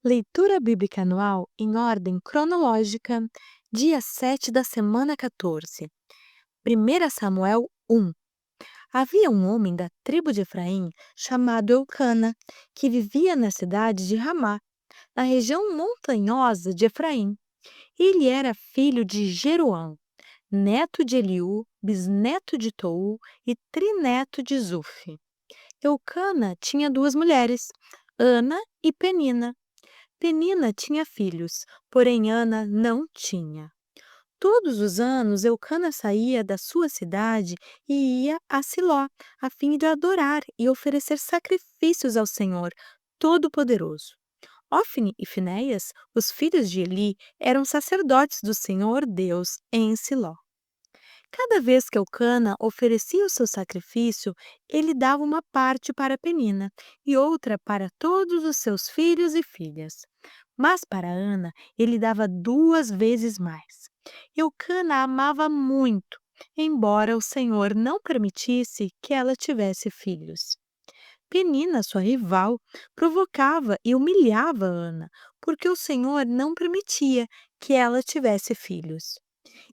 Leitura bíblica anual em ordem cronológica, dia 7 da semana 14. 1 Samuel 1. Havia um homem da tribo de Efraim chamado Eucana, que vivia na cidade de Ramá, na região montanhosa de Efraim. Ele era filho de Jeroão, neto de Eliú, bisneto de Tou e trineto de Zufi. Eucana tinha duas mulheres, Ana e Penina. Penina tinha filhos, porém Ana não tinha. Todos os anos, Eucana saía da sua cidade e ia a Siló, a fim de adorar e oferecer sacrifícios ao Senhor Todo-Poderoso. Ofne e Finéias, os filhos de Eli, eram sacerdotes do Senhor Deus em Siló. Cada vez que Eucana oferecia o seu sacrifício, ele dava uma parte para Penina e outra para todos os seus filhos e filhas. Mas para Ana, ele dava 2 vezes mais. Eucana a amava muito, embora o Senhor não permitisse que ela tivesse filhos. Penina, sua rival, provocava e humilhava Ana, porque o Senhor não permitia que ela tivesse filhos.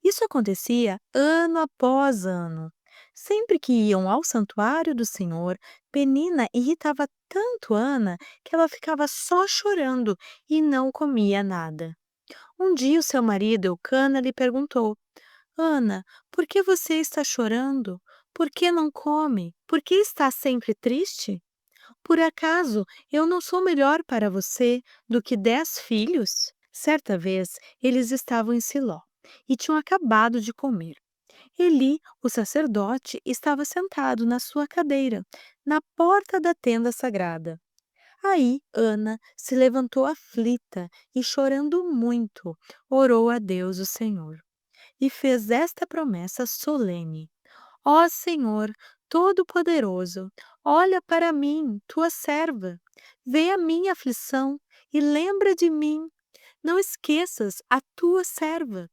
Isso acontecia ano após ano. Sempre que iam ao santuário do Senhor, Penina irritava tanto Ana que ela ficava só chorando e não comia nada. Um dia o seu marido Eucana lhe perguntou: Ana, por que você está chorando? Por que não come? Por que está sempre triste? Por acaso eu não sou melhor para você do que 10 filhos? Certa vez eles estavam em Siló e tinham acabado de comer. Eli, o sacerdote, estava sentado na sua cadeira, na porta da tenda sagrada. Aí Ana se levantou aflita e, chorando muito, orou a Deus, o Senhor, e fez esta promessa solene: Ó Senhor, Todo-Poderoso, olha para mim, tua serva. Vê a minha aflição e lembra de mim. Não esqueças a tua serva.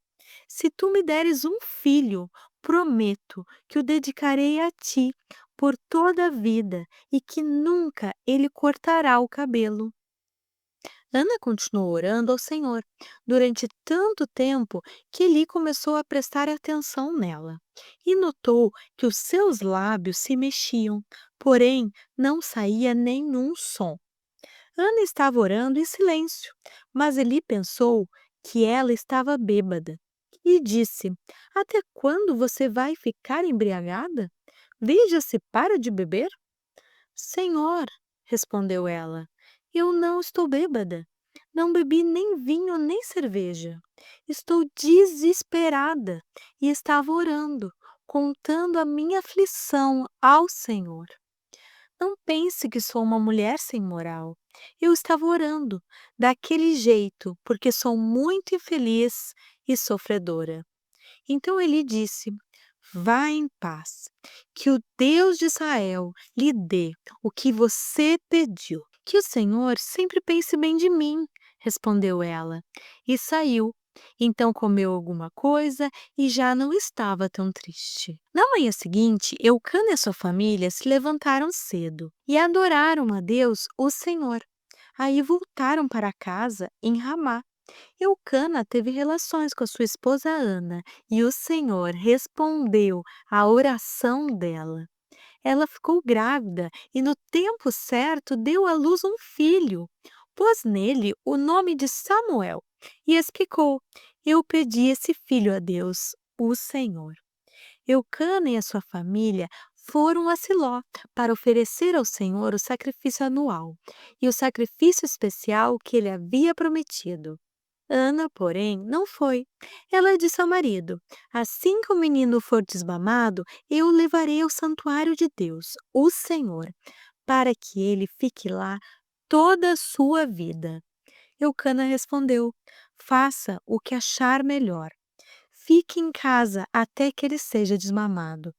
Se tu me deres um filho, prometo que o dedicarei a ti por toda a vida e que nunca ele cortará o cabelo. Ana continuou orando ao Senhor durante tanto tempo que Eli começou a prestar atenção nela e notou que os seus lábios se mexiam, porém não saía nenhum som. Ana estava orando em silêncio, mas Eli pensou que ela estava bêbada e disse: Até quando você vai ficar embriagada? Veja se para de beber. Senhor, respondeu ela, eu não estou bêbada. Não bebi nem vinho nem cerveja. Estou desesperada e estava orando, contando a minha aflição ao Senhor. Não pense que sou uma mulher sem moral. Eu estava orando daquele jeito porque sou muito infeliz e sofredora. Então ele disse: Vá em paz, que o Deus de Israel lhe dê o que você pediu. Que o Senhor sempre pense bem de mim, respondeu ela, e saiu. Então comeu alguma coisa e já não estava tão triste. Na manhã seguinte, Eucana e sua família se levantaram cedo e adoraram a Deus, o Senhor. Aí voltaram para casa em Ramá. Eucana teve relações com a sua esposa Ana e o Senhor respondeu à oração dela. Ela ficou grávida e, no tempo certo, deu à luz um filho. Pôs nele o nome de Samuel e explicou: Eu pedi esse filho a Deus, o Senhor. Eucana e a sua família foram a Siló para oferecer ao Senhor o sacrifício anual e o sacrifício especial que ele havia prometido. Ana, porém, não foi. Ela disse ao marido: Assim que o menino for desmamado, eu o levarei ao santuário de Deus, o Senhor, para que ele fique lá toda a sua vida. Eucana respondeu: Faça o que achar melhor. Fique em casa até que ele seja desmamado.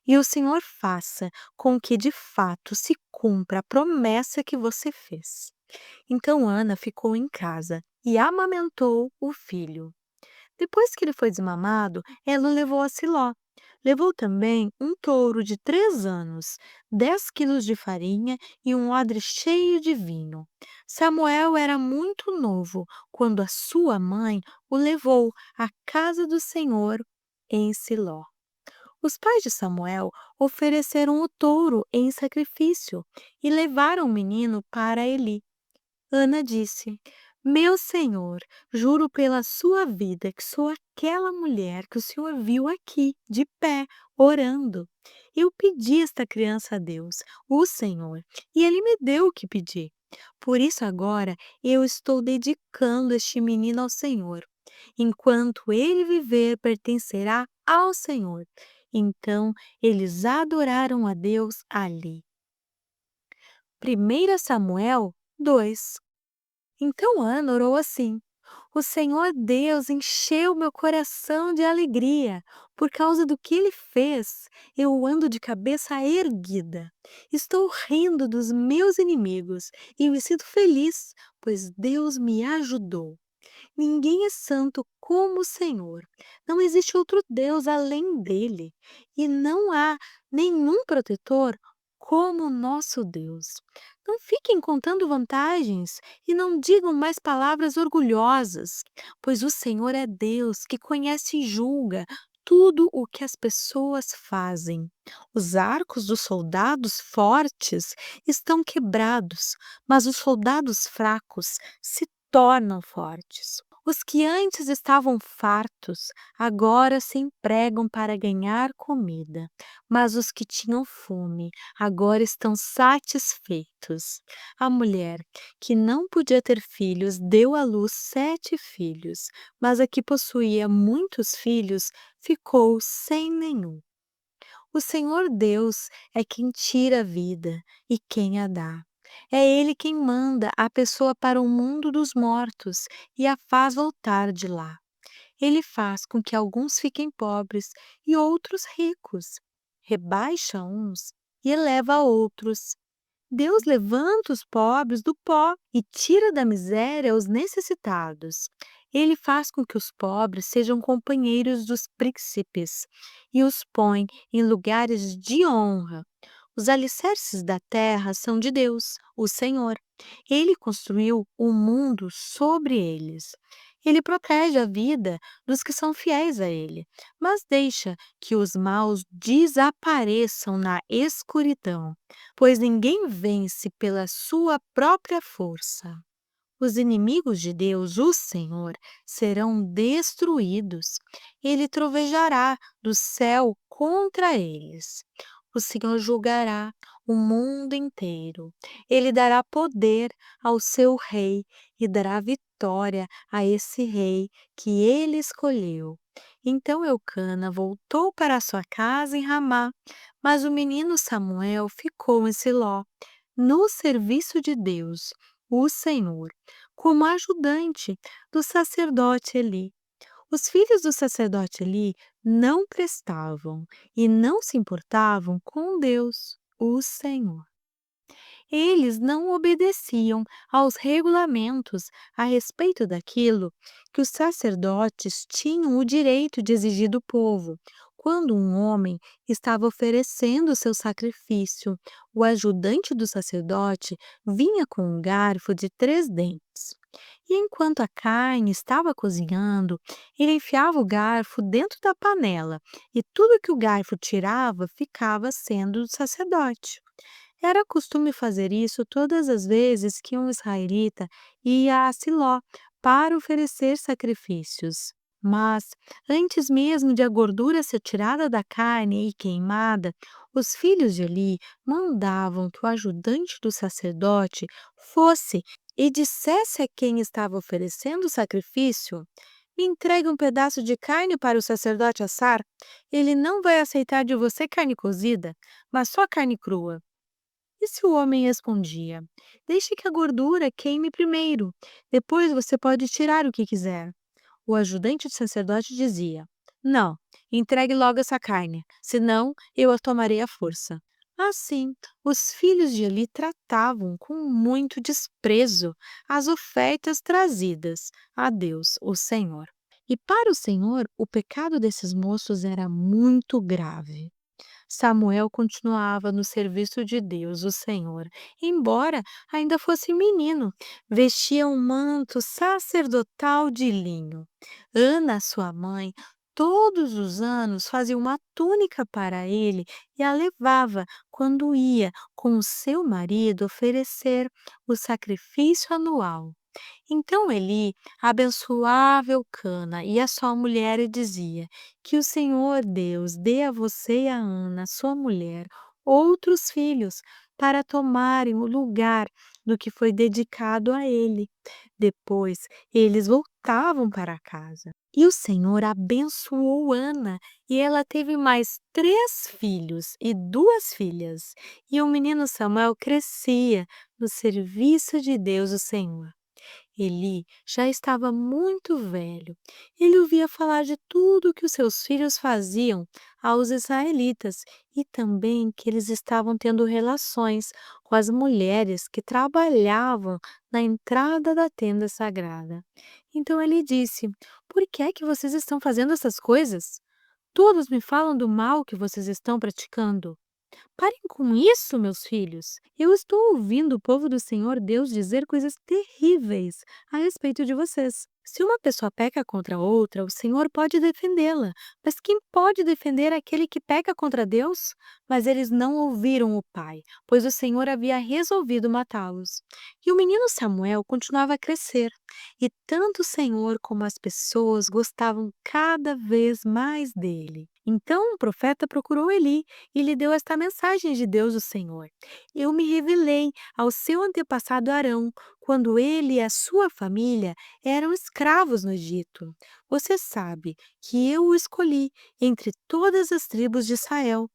E o Senhor faça com que de fato se cumpra a promessa que você fez. Então Ana ficou em casa e amamentou o filho. Depois que ele foi desmamado, ela o levou a Siló. Levou também um touro de 3 anos, 10 quilos de farinha e um odre cheio de vinho. Samuel era muito novo quando a sua mãe o levou à casa do Senhor em Siló. Os pais de Samuel ofereceram o touro em sacrifício e levaram o menino para Eli. Ana disse: Meu senhor, juro pela sua vida que sou aquela mulher que o senhor viu aqui, de pé, orando. Eu pedi esta criança a Deus, o Senhor, e ele me deu o que pedi. Por isso agora eu estou dedicando este menino ao Senhor. Enquanto ele viver, pertencerá ao Senhor. Então eles adoraram a Deus ali. 1 Samuel 2. Então Ana orou assim: O Senhor Deus encheu meu coração de alegria. Por causa do que ele fez, eu ando de cabeça erguida. Estou rindo dos meus inimigos e me sinto feliz, pois Deus me ajudou. Ninguém é santo como o Senhor. Não existe outro Deus além dele. E não há nenhum protetor como o nosso Deus. Não fiquem contando vantagens e não digam mais palavras orgulhosas, pois o Senhor é Deus que conhece e julga tudo o que as pessoas fazem. Os arcos dos soldados fortes estão quebrados, mas os soldados fracos se tornam fortes. Os que antes estavam fartos agora se empregam para ganhar comida, mas os que tinham fome agora estão satisfeitos. A mulher que não podia ter filhos deu à luz 7 filhos, mas a que possuía muitos filhos ficou sem nenhum. O Senhor Deus é quem tira a vida e quem a dá. É Ele quem manda a pessoa para o mundo dos mortos e a faz voltar de lá. Ele faz com que alguns fiquem pobres e outros ricos. Rebaixa uns e eleva outros. Deus levanta os pobres do pó e tira da miséria os necessitados. Ele faz com que os pobres sejam companheiros dos príncipes e os põe em lugares de honra. Os alicerces da terra são de Deus, o Senhor. Ele construiu o mundo sobre eles. Ele protege a vida dos que são fiéis a Ele, mas deixa que os maus desapareçam na escuridão, pois ninguém vence pela sua própria força. Os inimigos de Deus, o Senhor, serão destruídos. Ele trovejará do céu contra eles. O Senhor julgará o mundo inteiro. Ele dará poder ao seu rei e dará vitória a esse rei que ele escolheu. Então Eucana voltou para sua casa em Ramá, mas o menino Samuel ficou em Siló, no serviço de Deus, o Senhor, como ajudante do sacerdote Eli. Os filhos do sacerdote Eli não prestavam e não se importavam com Deus, o Senhor. Eles não obedeciam aos regulamentos a respeito daquilo que os sacerdotes tinham o direito de exigir do povo. Quando um homem estava oferecendo seu sacrifício, o ajudante do sacerdote vinha com um garfo de 3 dentes. E enquanto a carne estava cozinhando, ele enfiava o garfo dentro da panela, e tudo que o garfo tirava ficava sendo do sacerdote. Era costume fazer isso todas as vezes que um israelita ia a Siló para oferecer sacrifícios. Mas, antes mesmo de a gordura ser tirada da carne e queimada, os filhos de Eli mandavam que o ajudante do sacerdote fosse e dissesse a quem estava oferecendo o sacrifício: Me entregue um pedaço de carne para o sacerdote assar. Ele não vai aceitar de você carne cozida, mas só carne crua. E se o homem respondia: Deixe que a gordura queime primeiro, depois você pode tirar o que quiser. O ajudante do sacerdote dizia: Não, entregue logo essa carne, senão eu a tomarei à força. Assim, os filhos de Eli tratavam com muito desprezo as ofertas trazidas a Deus, o Senhor. E para o Senhor, o pecado desses moços era muito grave. Samuel continuava no serviço de Deus, o Senhor, embora ainda fosse menino. Vestia um manto sacerdotal de linho. Ana, sua mãe, todos os anos fazia uma túnica para ele e a levava quando ia com o seu marido oferecer o sacrifício anual. Então Eli abençoava Eucana e a sua mulher e dizia: Que o Senhor Deus dê a você e a Ana, sua mulher, outros filhos para tomarem o lugar do que foi dedicado a ele. Depois eles voltavam para casa. E o Senhor abençoou Ana, e ela teve mais 3 filhos e 2 filhas. E o menino Samuel crescia no serviço de Deus, o Senhor. Eli já estava muito velho. Ele ouvia falar de tudo que os seus filhos faziam aos israelitas e também que eles estavam tendo relações com as mulheres que trabalhavam na entrada da tenda sagrada. Então ele disse: Por que é que vocês estão fazendo essas coisas? Todos me falam do mal que vocês estão praticando. Parem com isso, meus filhos. Eu estou ouvindo o povo do Senhor Deus dizer coisas terríveis a respeito de vocês. Se uma pessoa peca contra outra, o Senhor pode defendê-la. Mas quem pode defender aquele que peca contra Deus? Mas eles não ouviram o pai, pois o Senhor havia resolvido matá-los. E o menino Samuel continuava a crescer, e tanto o Senhor como as pessoas gostavam cada vez mais dele. Então o profeta procurou Eli e lhe deu esta mensagem de Deus, o Senhor: Eu me revelei ao seu antepassado Arão, quando ele e a sua família eram escravos no Egito. Você sabe que eu o escolhi entre todas as tribos de Israel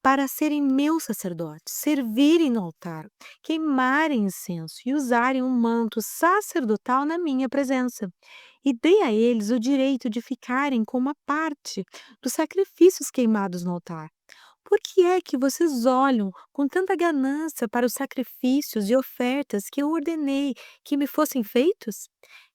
para serem meus sacerdotes, servirem no altar, queimarem incenso e usarem um manto sacerdotal na minha presença. E dei a eles o direito de ficarem com uma parte dos sacrifícios queimados no altar. Por que é que vocês olham com tanta ganância para os sacrifícios e ofertas que eu ordenei que me fossem feitos?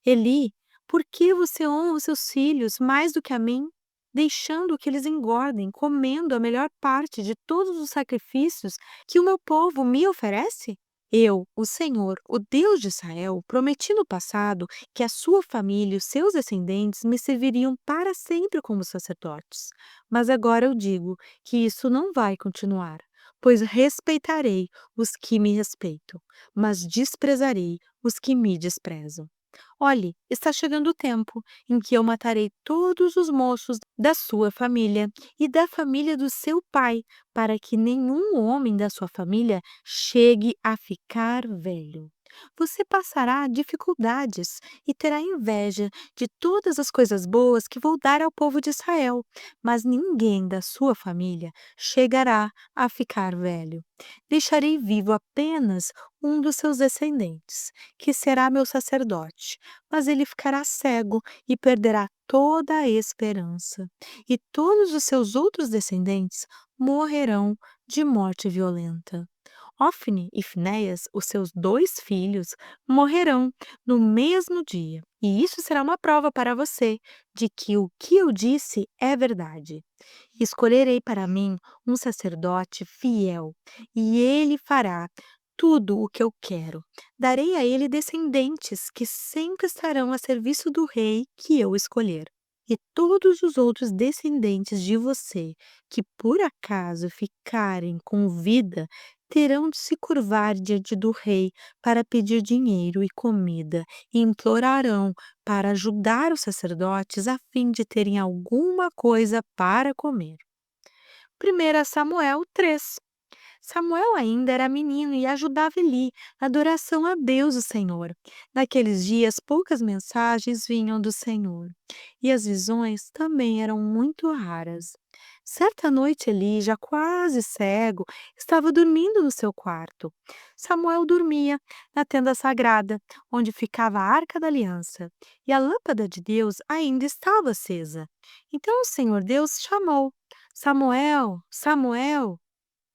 Eli, por que você honra os seus filhos mais do que a mim, deixando que eles engordem, comendo a melhor parte de todos os sacrifícios que o meu povo me oferece? Eu, o Senhor, o Deus de Israel, prometi no passado que a sua família e os seus descendentes me serviriam para sempre como sacerdotes. Mas agora eu digo que isso não vai continuar, pois respeitarei os que me respeitam, mas desprezarei os que me desprezam. Olhe, está chegando o tempo em que eu matarei todos os moços da sua família e da família do seu pai, para que nenhum homem da sua família chegue a ficar velho. Você passará dificuldades e terá inveja de todas as coisas boas que vou dar ao povo de Israel, mas ninguém da sua família chegará a ficar velho. Deixarei vivo apenas um dos seus descendentes, que será meu sacerdote, mas ele ficará cego e perderá toda a esperança. E todos os seus outros descendentes morrerão de morte violenta. Ofne e Finéias, os seus 2 filhos, morrerão no mesmo dia. E isso será uma prova para você de que o que eu disse é verdade. Escolherei para mim um sacerdote fiel, e ele fará tudo o que eu quero. Darei a ele descendentes que sempre estarão a serviço do rei que eu escolher. E todos os outros descendentes de você que por acaso ficarem com vida terão de se curvar diante do rei para pedir dinheiro e comida, e implorarão para ajudar os sacerdotes a fim de terem alguma coisa para comer. 1 Samuel 3. Samuel ainda era menino e ajudava Eli na adoração a Deus, o Senhor. Naqueles dias, poucas mensagens vinham do Senhor, e as visões também eram muito raras. Certa noite, Eli, já quase cego, estava dormindo no seu quarto. Samuel dormia na tenda sagrada, onde ficava a arca da aliança, e a lâmpada de Deus ainda estava acesa. Então o Senhor Deus chamou: Samuel, Samuel.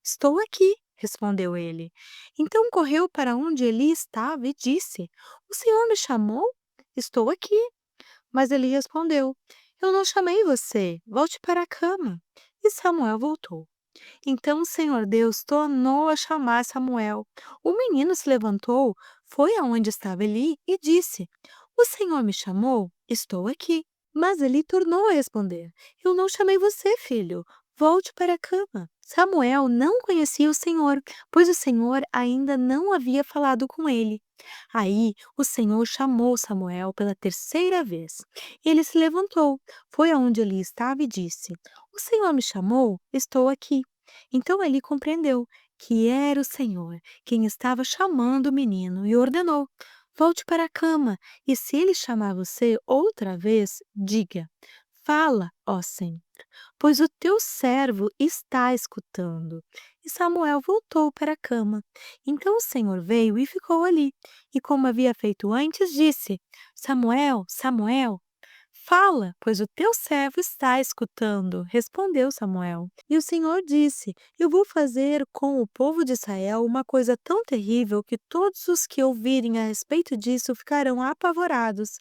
Estou aqui, respondeu ele. Então correu para onde Eli estava e disse: O Senhor me chamou? Estou aqui. Mas ele respondeu: Eu não chamei você, volte para a cama. E Samuel voltou. Então o Senhor Deus tornou a chamar Samuel. O menino se levantou, foi aonde estava Eli e disse: O Senhor me chamou? Estou aqui. Mas Eli tornou a responder: Eu não chamei você, filho. Volte para a cama. Samuel não conhecia o Senhor, pois o Senhor ainda não havia falado com ele. Aí o Senhor chamou Samuel pela terceira vez. Ele se levantou, foi aonde Eli estava e disse: O Senhor me chamou? Estou aqui. Então Eli compreendeu que era o Senhor quem estava chamando o menino e ordenou: Volte para a cama, e se ele chamar você outra vez, diga: Fala, ó Senhor, pois o teu servo está escutando. E Samuel voltou para a cama. Então o Senhor veio e ficou ali, e como havia feito antes, disse: Samuel, Samuel. Fala, pois o teu servo está escutando, respondeu Samuel. E o Senhor disse: Eu vou fazer com o povo de Israel uma coisa tão terrível que todos os que ouvirem a respeito disso ficarão apavorados.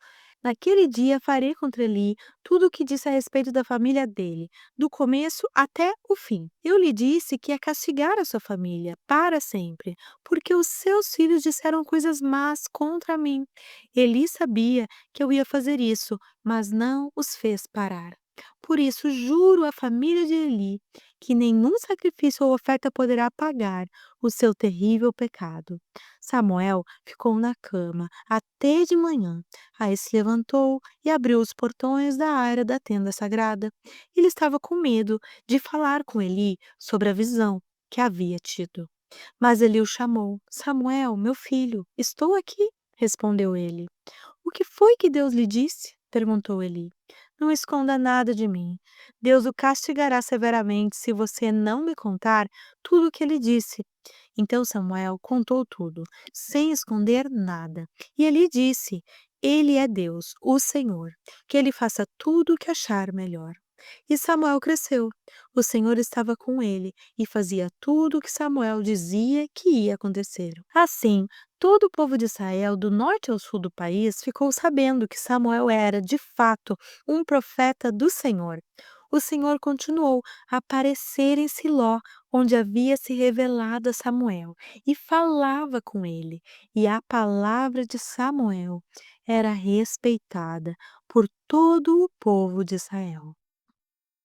Naquele dia farei contra Eli tudo o que disse a respeito da família dele, do começo até o fim. Eu lhe disse que ia castigar a sua família para sempre, porque os seus filhos disseram coisas más contra mim. Eli sabia que eu ia fazer isso, mas não os fez parar. Por isso, juro à família de Eli que nenhum sacrifício ou oferta poderá pagar o seu terrível pecado. Samuel ficou na cama até de manhã. Aí se levantou e abriu os portões da área da tenda sagrada. Ele estava com medo de falar com Eli sobre a visão que havia tido. Mas Eli o chamou: Samuel, meu filho, estou aqui, respondeu ele. O que foi que Deus lhe disse? Perguntou Eli. Não esconda nada de mim. Deus o castigará severamente se você não me contar tudo o que ele disse. Então Samuel contou tudo, sem esconder nada. E Eli disse: Ele é Deus, o Senhor, que ele faça tudo o que achar melhor. E Samuel cresceu. O Senhor estava com ele e fazia tudo o que Samuel dizia que ia acontecer. Assim, todo o povo de Israel, do norte ao sul do país, ficou sabendo que Samuel era, de fato, um profeta do Senhor. O Senhor continuou a aparecer em Siló, onde havia se revelado a Samuel, e falava com ele. E a palavra de Samuel era respeitada por todo o povo de Israel.